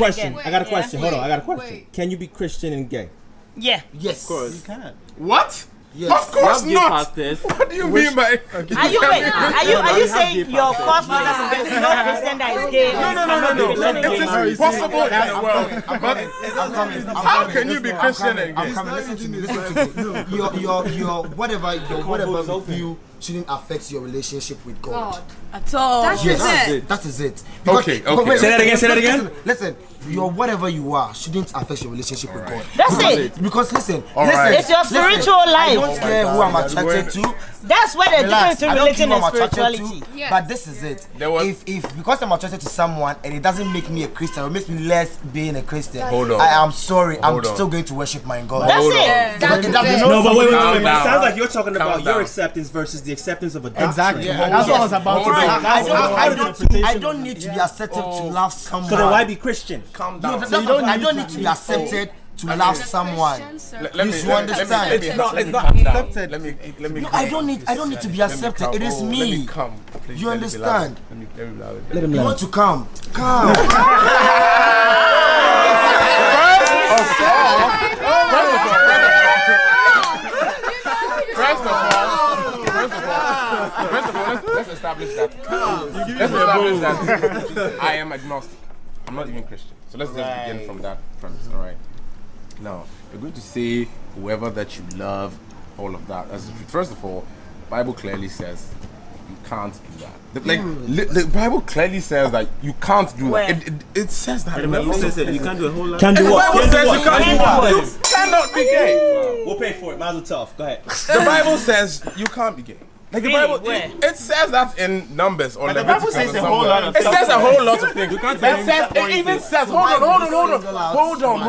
question. again. I got a question. Hold on. I got a question. Wait. Can you be Christian and gay? Yeah. Yes. Of course. You can. What? Yes. Of course Gay not. pastors. What do you mean by? Are you saying your course leaders and there's no Christian that is gay? No. It is possible in the world. But I'm coming. how can you be Christian and I'm gay? coming. Listen to me. Your whatever you shouldn't affect your relationship with God. At all. Yes, that is it. Because, Okay. wait, Say that again. Listen, your whatever you are shouldn't affect your relationship with God. That's it. Because listen, right. It's your spiritual I life. don't care who I'm attracted to. That's where the difference between I don't care religion who and I'm attracted spirituality. to, but this is it. There was- If because I'm attracted to someone and it doesn't make me a Christian, or makes me less being a Christian, Hold on. I am sorry. I'm Hold on. still going to worship my God. That's Hold on. it. No, but wait. Calm It down. sounds like you're talking about Calm your down. acceptance versus the acceptance of a doctrine. Exactly. That's what I was about to Hold say. on. I don't need to be accepted to love someone. So then why be Christian? Calm No, down. I don't need to be accepted to love someone. Let me You understand? It's not accepted. Let me. No, I don't need to be accepted. It is Let me. me come. Please, You let me be loud. understand? Let me You want to come? Come. First of all, let's establish that. I am agnostic. I'm not even Christian. So let's just begin from that premise. All right. Now we're going to say whoever that you love, all of that. That's the truth. First of all, Bible clearly says you can't do that. The Bible clearly says that you can't do Where? that. It says that. The Bible says that you can't do a whole lot. Can do The what? Bible says you can't do what? what? You cannot be gay. We'll pay for it. Mazel tov. Go ahead. The Bible says you can't be gay. Like the Really? Bible, Where? it says that in Numbers or the Bible Leviticus says or a whole lot of It things. says a whole lot of things. You can't It tell me says, the point it even is- says, hold on.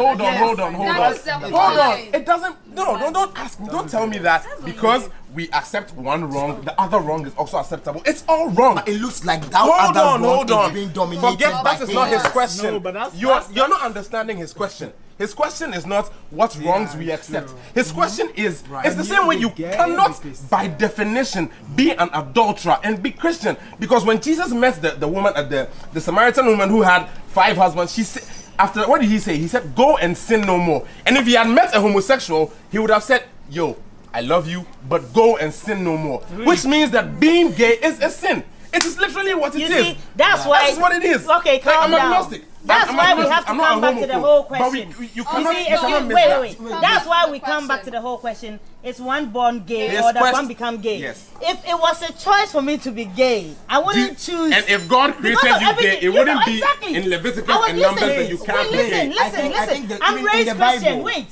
It doesn't. No, don't ask me. Don't tell me that because we accept one wrong, the other wrong is also acceptable. It's all wrong. It looks like that Hold other on, wrong hold is on. being dominated Forget by that is not his things. question. No, but that's- You're not understanding his question. His question is not what wrongs we accept. His question is, it's the same way you cannot, by definition, be an adulterer and be Christian. Because when Jesus met the woman at the Samaritan woman who had 5 husbands, she said, after what did he say? He said, go and sin no more. And if he had met a homosexual, he would have said, yo, I love you, but go and sin no more. Which means that being gay is a sin. It is literally what it You is. see, that's why. That's what it is. Okay, calm I'm down. agnostic. That's I'm why we agnostic. have to I'm not come a back to the homophobe. whole But question. you cannot, You you cannot see, miss wait. that. That's why we come back to the whole question. Is one born gay Yes, or does question- one become gay? Yes. If it was a choice for me to be gay, I wouldn't choose. And if God created because of you gay, everything- it wouldn't be exactly. in Leviticus I was and Numbers listening. that you can't be Wait, gay. listen. think that I'm even in raised the Christian. Bible- Wait.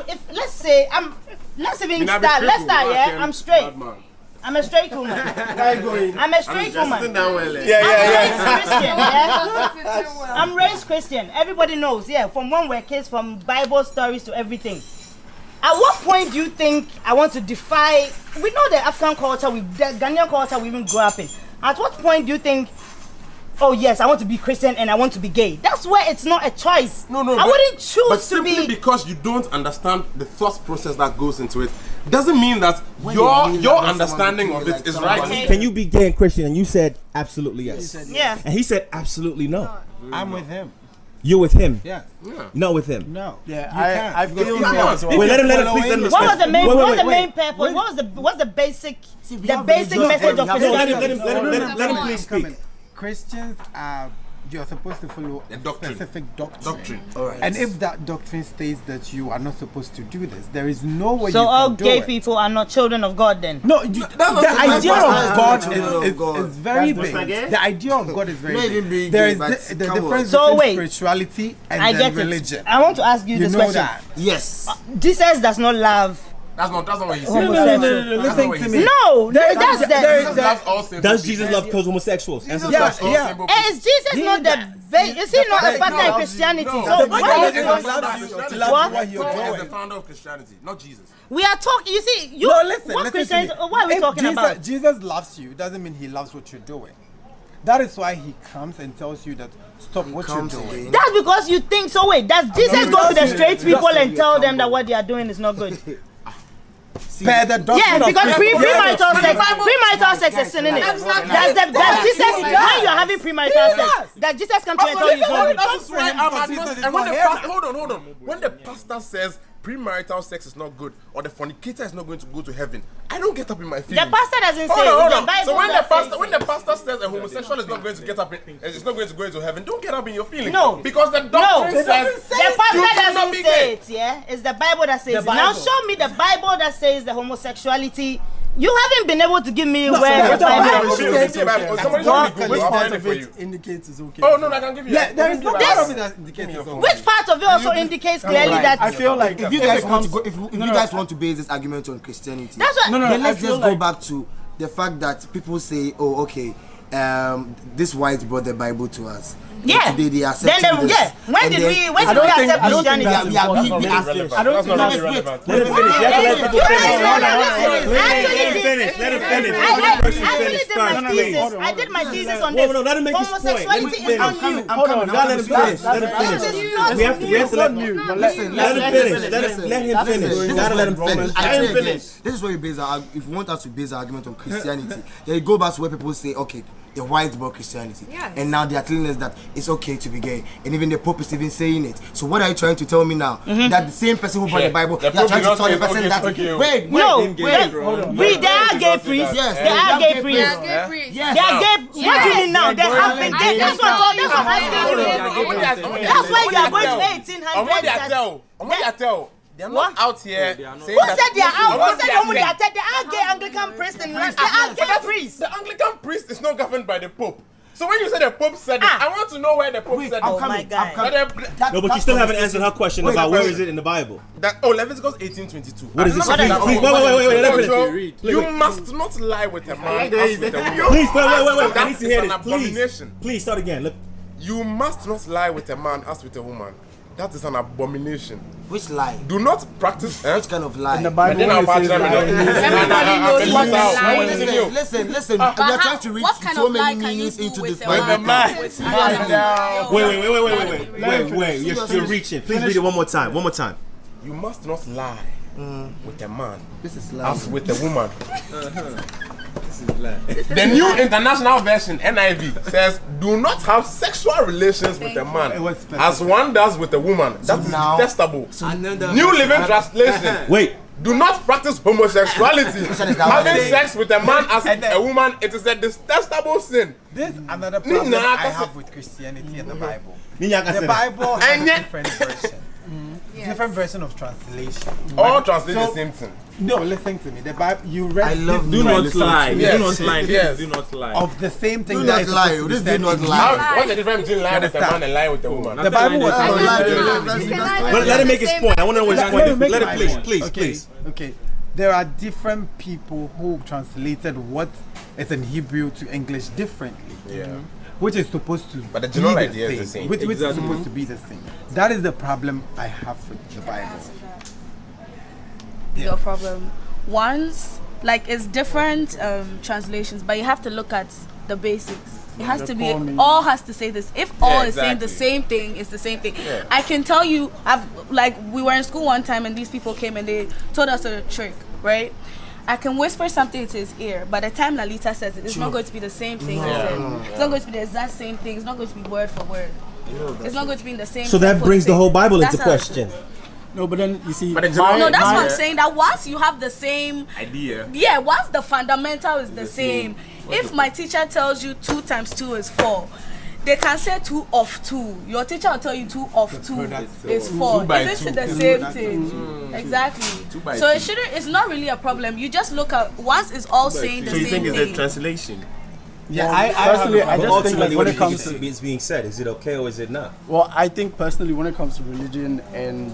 If let's say let's even You're not start. be Let's crippled, start. you Yeah, can't- I'm straight. bad man. I'm a straight woman. I'm a straight woman. down well. I'm raised Christian, yeah? I'm raised Christian. Everybody knows, yeah, from one we're kids, from Bible stories to everything. At what point do you think I want to defy? We know the African culture, the Ghanaian culture we even grew up in. At what point do you think, oh yes, I want to be Christian and I want to be gay? That's where it's not a choice. No, I wouldn't choose but to simply be. because you don't understand the thought process that goes into it, doesn't mean that you mean your that understanding someone of be it like is someone right. else? Can you be gay and Christian? And you said absolutely yes. Yeah. And he said absolutely no. I'm with him. You're with him. Yeah. Not with him. No. Yeah, I feel Come on. as well. Wait, let him please let him What was the main? Wait, What was the wait. main purpose? What's the basic? we The have basic religious message of and we have Christianity. Let him please speak. Christians are, you're supposed to follow The doctrine. specific doctrine. Alright. And if that doctrine states that you are not supposed to do this, there is no way So you all can do gay it. people are not children of God then? No, the idea of God God. is very That's big. not gay? The idea of God is very Not even big. being There gay, is but the come on. difference So between wait. spirituality and I then get religion. it. I want to ask you You this know question. that. Yes. Jesus does not love. That's not what he said. Homosexual. Listen to me. No, that's Jesus the. loves all sinful Does people. Jesus love homosexuals? Answer the Yeah, question. yeah. Sinful people. Is Jesus not the? Is he not a partner in Christianity? No. So The why Bible are is you the going? founder of Christianity. What? what you're God is the doing. founder of Christianity, not Jesus. We are talking. You see, you. No, listen, what listen Christians? to me. What are we If talking about? Jesus loves you, doesn't mean he loves what you're doing. That is why he comes and tells you that stop what you're comes doing. again. That's because you think so. Wait, does Jesus go to the straight people and tell them that what they are doing is not good? Per the doctrine Yeah, because of premarital sex is sin in it. Does Jesus, when you're having premarital sex, does Jesus come to you and tell you something? That's why I'm not. And when the pastor, hold on. When the pastor says premarital sex is not good or the fornicator is not going to go to heaven, I don't get up in my feelings. The pastor doesn't say Hold it. on. The Bible So when the says pastor says a homosexual is not going to get up, is not going to go into heaven, don't get up in your feelings. No. Because the No, doctrine the says pastor you cannot doesn't be say gay. it, yeah? It's the Bible that says The it. Now Bible. show me the Bible that says the homosexuality. You haven't been able to give me where the the Bible Bible is. says Somebody show me Google. which I'll part find it of for you. it indicates it's okay. Oh no, I can give you. Yeah, there is no This- part of it that indicates it's okay. Which part of it also indicates clearly Right. that I feel like If you guys want to go, if you guys want to base this argument on Christianity, that's what then let's I feel just go like- back to the fact that people say, "Oh, okay, this white brought the Bible to us." Yeah. Today they accept Then this. yeah. When And did then- we I accept don't think Christianity? that's we important. accept. I don't think Let that's him relevant. Let him finish. You have to let people finish. Let him finish. Let him finish. I Let the person actually finish did my first, thesis. please. I did my thesis on Whoa, this. no, let him make his point. Let him Homosexuality is finish. not new. Hold on, now let him finish. Let him finish. This is not We have to let new. him But let him finish. Let him finish. You gotta let him finish. I Let say him again, finish. this is where you base our, if you want us to base our argument on Christianity, then you go back to where people say, okay, the white brought Christianity, and now they are telling us that it's okay to be gay, and even the Pope is even saying it. So what are you trying to tell me now? That the same person who brought the Bible, The you are Pope trying did to not tell say the person it's that okay. wait, No, wait, there are gay priests. Yes, There are gay priests. yes. They are gay. What do you mean now? They have been gay. That's what I'm asking you. That's why you are going to 1800s. They are not out here saying Who said they are out? Who said they are saying- There are gay Anglican priests in Russia. There are gay priests. The Anglican priest is not governed by the Pope. So when you say the Pope said it, I want to know where the Pope said it. Oh my God. No, but you still haven't answered her question about where is it in the Bible. Leviticus 18:22. What is it? What is it? Please, wait, let him finish. You must not lie with a man as with a woman. Please, wait. I That need to is hear an this. abomination. Please start again. Look. You must not lie with a man as with a woman. That is an abomination. Which lie? Do not practice. Which kind of lie? In the Bible, Then I'll when it pass says Listen. We are trying to read what kind so of lie many can you meanings do into with this a Bible. man? Wait. You're reaching. Please read it one more time. You must not lie with a man This is lie. as with a woman. The New International Version (NIV) says, "Do not have sexual relations with a man as one does with a woman. That is now- detestable." New Living Translation. Wait. Do not practice homosexuality. Having sex with a man as a woman, it is a detestable sin. This is another problem I have with Christianity and the Bible. The Bible has a different version. Different version of translation. All translate the same thing. No, listen to me. The Bible, you read I love Do not lie. Yes. Do not lie. Yes. Do not lie. of the same thing Do that not is lie. supposed to be This said do not in lie. What's the difference between lying with a man and lying with a woman? The Bible was I lie. Let him make his point. I want to know his Let point. me make Let my it, point. please. Okay. There are different people who translated what is in Hebrew to English differently. Yeah. Which is supposed to But the general be idea is the same. Which is supposed to be the same. That is the problem I have with the Bible. Your problem. One's like it's different translations, but you have to look at the basics. It has to be all has to say this. If all is saying the same thing, it's the same thing. Yeah. I can tell you, we were in school one time and these people came and they told us a trick, right? I can whisper something to his ear, by the time Lalita says it, it's not going to be the same thing as him. It's not going to be the exact same thing. It's not going to be word for word. It's not going to be in the same. So that tempo brings the thing. whole Bible into That's how- question. No, but then you see, But the general No, that's what I'm idea- saying. That once you have the same Idea. yeah, once the fundamental is the same. If my teacher tells you 2 times 2 is 4, they can say 2 of 2. Your teacher will tell you 2 of 2 is 4. by Isn't it 2? the same thing? Exactly. by So 2. it shouldn't. It's not really a problem. You just look at once it's all saying the So you same think it's a thing. translation? yeah, I Personally, I But just think ultimately, like what when do it you think comes to is being said? Is it okay or is it not? well, I think personally when it comes to religion and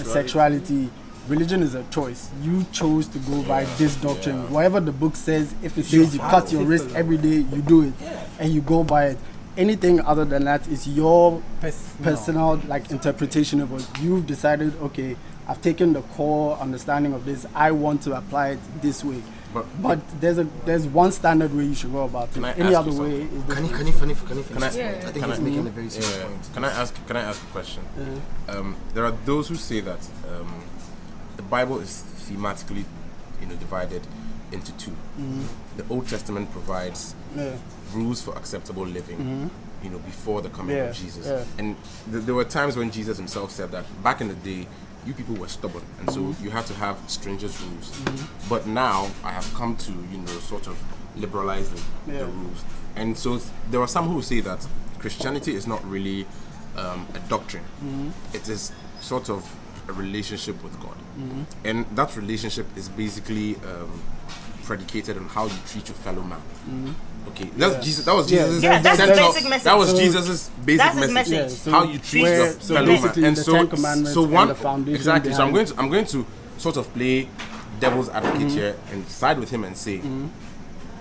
sexuality, religion is a choice. You chose to go by this doctrine. Whatever the book says, if it says you cut your wrist every day, you do it, and you go by it. Anything other than that is your personal like interpretation of it. You've decided, okay, I've taken the core understanding of this. I want to apply it this way. But there's one standard way you should go about it. I Any ask other you way is Can you different. finish? I think he's making a very serious point. Can I ask a question? There are those who say that the Bible is thematically, divided into two. The Old Testament provides rules for acceptable living, before the coming of Jesus. And there were times when Jesus himself said that back in the day, you people were stubborn, and so you had to have strangers' rules. But now I have come to, sort of liberalize the rules. And so there are some who say that Christianity is not really a doctrine. It is sort of a relationship with God. And that relationship is basically predicated on how you treat your fellow man. Okay, that's Jesus. That was Jesus' that's the basic message. That was Jesus' basic message. Yeah, so how you treat your fellow man. And so one exactly. So I'm going to sort of play devil's advocate here and side with him and say,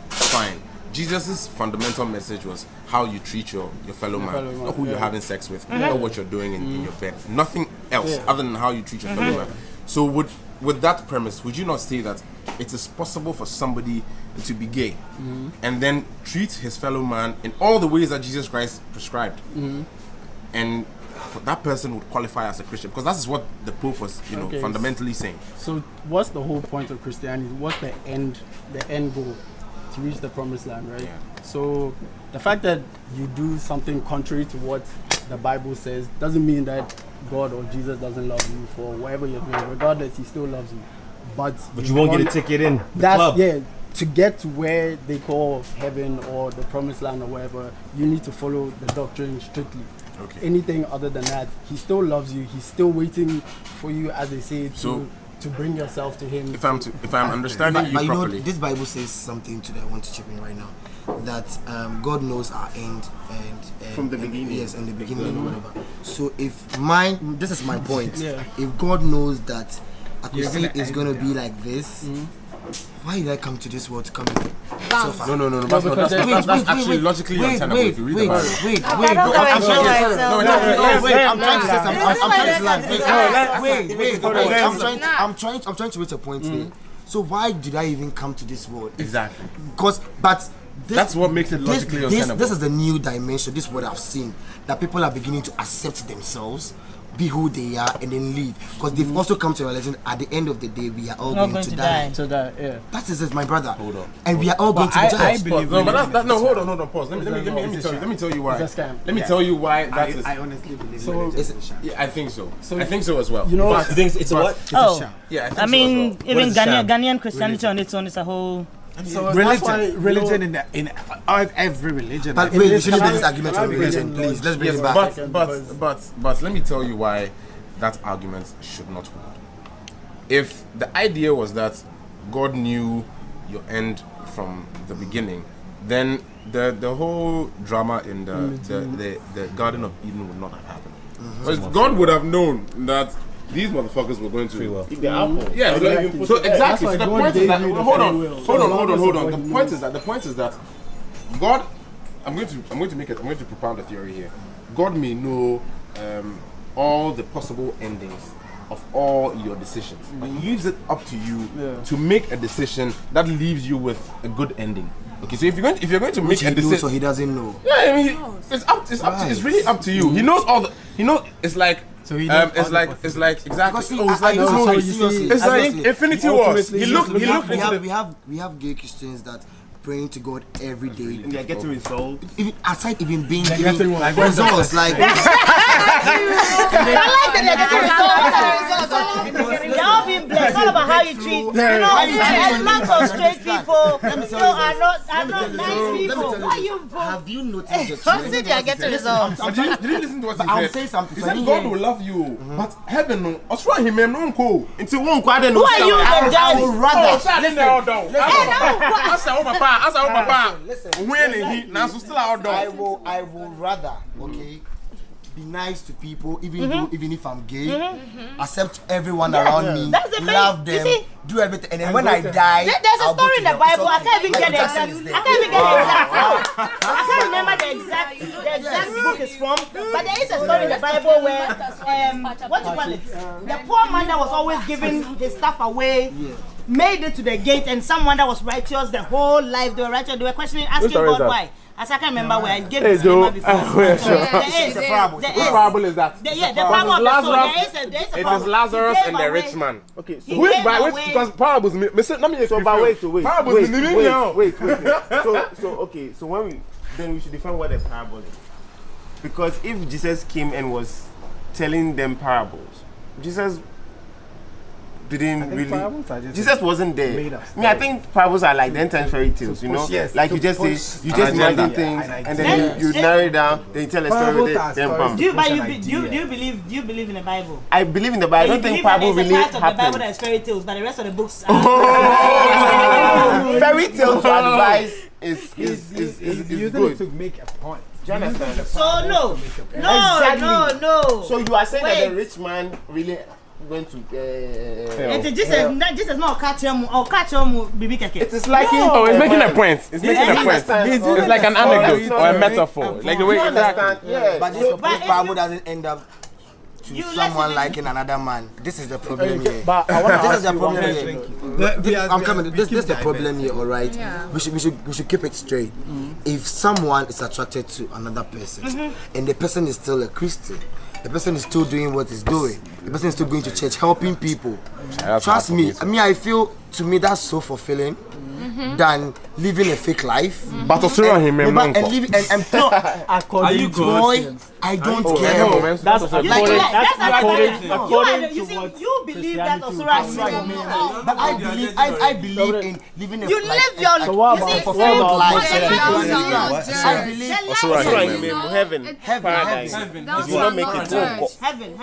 fine. Jesus' fundamental message was how you treat your fellow man, not who you're having sex with, not what you're doing in your bed. Nothing else other than how you treat your fellow man. So with that premise, would you not say that it is possible for somebody to be gay and then treat his fellow man in all the ways that Jesus Christ prescribed, and that person would qualify as a Christian? Because that's what the Pope was, fundamentally saying. So, what's the whole point of Christianity? What's the end goal? To reach the promised land, right? So, the fact that you do something contrary to what the Bible says doesn't mean that God or Jesus doesn't love you for whatever you're doing. Regardless, he still loves you. But you won't get a ticket in the club. To get to where they call heaven or the promised land or whatever, you need to follow the doctrine strictly. Okay. Anything other than that, he still loves you. He's still waiting for you, as they say, to bring yourself to him. If I'm understanding you properly, this Bible says something that I want to chip in right now. That God knows our end and from the beginning. Yes, and the beginning and whatever. So this is my point. If God knows that Akusi is gonna be like this, why did I come to this world to come here? So far? No. That's actually logically untenable if you read the Bible. Wait. I'm trying to say something. I'm trying to reach a point here. So why did I even come to this world? Exactly. That's what makes it logically untenable. This is the new dimension. This is what I've seen. That people are beginning to accept themselves, be who they are, and then leave. Because they've also come to a realization at the end of the day, we are all going to die. That is it, my brother. Hold on. And we are all going to be judged. Hold on, pause. Let me tell you why. Let me tell you why that is. I honestly believe I think so. I think so as well. You think it's a what? Yeah, I think so as well. Even Ghanaian Christianity on its own is a whole. So religion in every religion. But wait, we shouldn't do this argument on religion, please. Let's bring it back. But let me tell you why that argument should not hold. If the idea was that God knew your end from the beginning, then the whole drama in the Garden of Eden would not have happened. Because God would have known that these motherfuckers were going to eat the apple. Yeah, so exactly. So the point is that hold on. The point is that God. I'm going to propound a theory here. God may know all the possible endings of all your decisions, but He leaves it up to you to make a decision that leaves you with a good ending. Okay, so if you're going to make a decision, so He doesn't know. Yeah, I mean, it's really up to you. He knows all the. It's like. So it's like exactly. It's like Infinity Wars. He looked. We have gay Christians that praying to God every day. And they're getting resolved. Even aside even being given results like. Y'all being blessed. It's all about how you treat. A lot of straight people are not nice people. Why you? Have you noticed the trend? They are getting results. Did you listen to what he said? I'll say something. He said God will love you, but heaven no. What's wrong? He may not go. Until one quarter no. Who are you, the judge? I would rather. I will rather. Okay. Be nice to people, even if I'm gay. Accept everyone around me, love them, do everything, and then when I die, there's a story in the Bible. I can't even get the exact. I can't remember the exact book is from, but there is a story in the Bible where what do you call it? The poor man that was always giving his stuff away. Made it to the gate, and someone that was righteous the whole life, they were righteous, they were questioning, asking God why. As I can remember where I gave this before. It's a parable. Which parable is that? The parable of the soul. There is a It parable. is Lazarus and the rich man. Okay, so Which because parables let me so but wait. parables Wait. So when we should define what a parable is. Because if Jesus came and was telling them parables, Jesus didn't really. Jesus wasn't there. I think parables are like the end-time fairy tales, you know. Yes, like you just say, you just imagine things, and then you narrow it down. Then you tell a story. Then bam. Do you believe in the Bible? I believe in the Bible. I don't think parable really part of the Bible happened. that is fairy tales, but the rest of the books. Fairy tales for advice is good. To make a point. Do you understand? So no. So you are saying that the rich man really went to Jesus not catch him or catch him baby keke. it is like it's making a point. It's making a point. It's like an anecdote or a metaphor. Like the way you understand. But this parable doesn't end up to someone liking another man. This is the problem here. But I want to This is ask the you problem here. I'm coming. This is the problem here, all right? Yeah. We should keep it straight. If someone is attracted to another person and the person is still a Christian, the person is still doing what he's doing, the person is still going to church, helping people. Trust me, I feel to me that's so fulfilling than living a fake life. But according to Christians. I don't care. That's according to you believe that Osura is But I believe in living a You live your So what about fulfilled life. I believe heaven, paradise. That's You not make it heaven.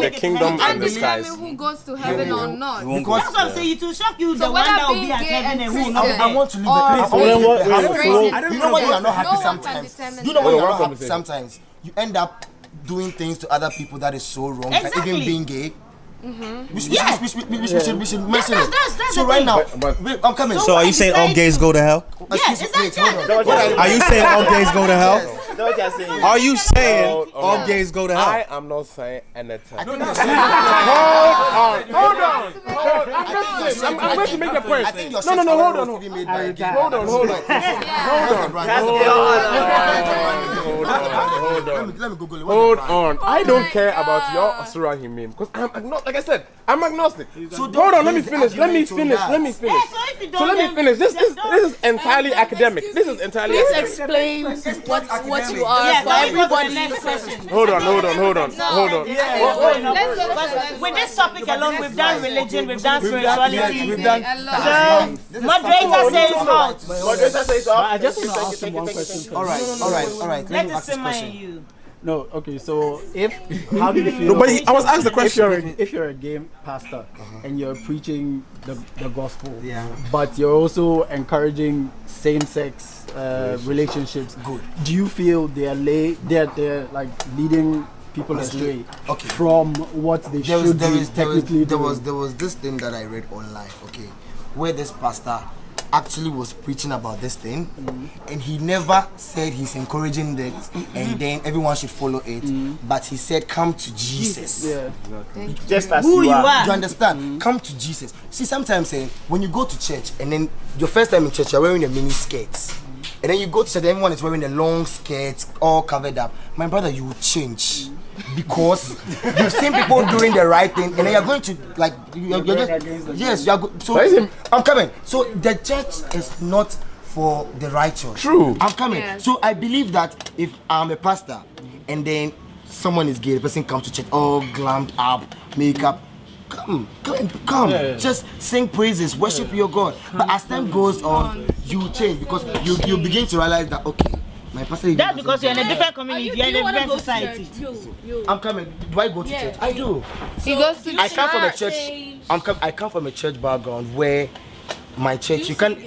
the kingdom and in the skies. determine who goes to heaven or not. That's what I'm saying. It will shock you. The So one whether that will being be at gay heaven and and who will Christian, not. I want to live or the place. crazy. You know when you are not happy No one can sometimes. determine You know when you are that. not happy sometimes. You end up doing things to other people that is so wrong. Like Exactly. even being gay. We should mention it. That's So the right thing. now, wait, I'm coming. So are you saying all gays go to hell? Yes, exactly. Are you saying all gays go to hell? That's what you're saying. Are you saying all gays go to hell? I am not saying anything. Hold on. I'm going to make a point. I think your No, hold on. Hold on. Let me Google it. Hold on. I don't care about your Asura Himin because I'm agnostic. Like I said, I'm agnostic. So hold on. Let me finish. So let me finish. This is entirely academic. This is entirely Please academic. explain what you are for everybody. Hold on. With this topic alone, we've done religion, we've done spirituality, we've done so moderator says out. I just want to ask you one question. All right. Let me us ask this simmer question. you. No, okay, so how do you feel? No, but I was asked the question. If you're a gay pastor and you're preaching the gospel, Yeah. but you're also encouraging same-sex relationships, Good. do you feel they're like leading people astray Okay. from what they should be technically doing? There was this thing that I read online, okay, where this pastor actually was preaching about this thing, and he never said he's encouraging it and then everyone should follow it, but he said come to Jesus. Yeah. Just as Who you Do are. you understand? Come to Jesus. See, sometimes when you go to church and then your first time in church you're wearing a mini skirt, and then you go to church and everyone is wearing a long skirt all covered up, my brother, you will change. Because you've seen people doing the right thing, and then you're going to like you're yes, you're so I'm coming. So the church is not for the righteous. True. I'm coming. Yes. So I believe that if I'm a pastor and then someone is gay, the person comes to church all glammed up, makeup. Come. Just sing praises, worship your God. But as time goes on, you change because you begin to realize that okay. My pastor. That's because you're in a different community, you're in a different society. I'm coming. Do I go to church? I do. He goes to I come from a church. I come from a church background where my church you can.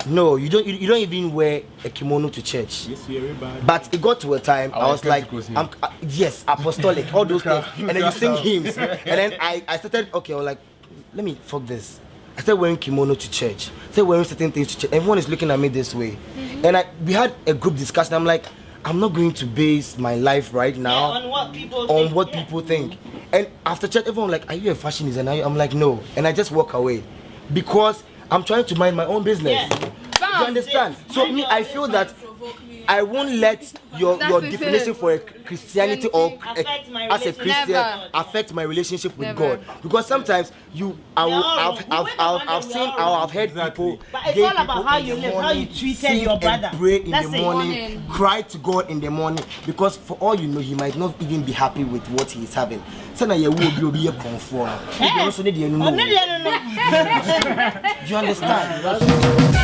No, you don't even wear a kimono to church. But it got to a time I was like, yes, apostolic, all those things, and then you sing hymns, and then I started I was like, let me fuck this. I started wearing kimono to church. I started wearing certain things to church. Everyone is looking at me this way. And we had a group discussion. I'm like, I'm not going to base my life right now on what people think. And after church, everyone like, are you a fashion designer? I'm like, no. And I just walk away. Because I'm trying to mind my own business. Yeah. you understand? So me, I feel that I won't let your definition for a Christianity or as a Christian affect my relationship with God, because sometimes I've seen or I've heard people. But it's all about how you live, how you treated your brother. Pray in the morning, cry to God in the morning, because for all you know, he might not even be happy with what he is having. So now you will be a conform. You understand?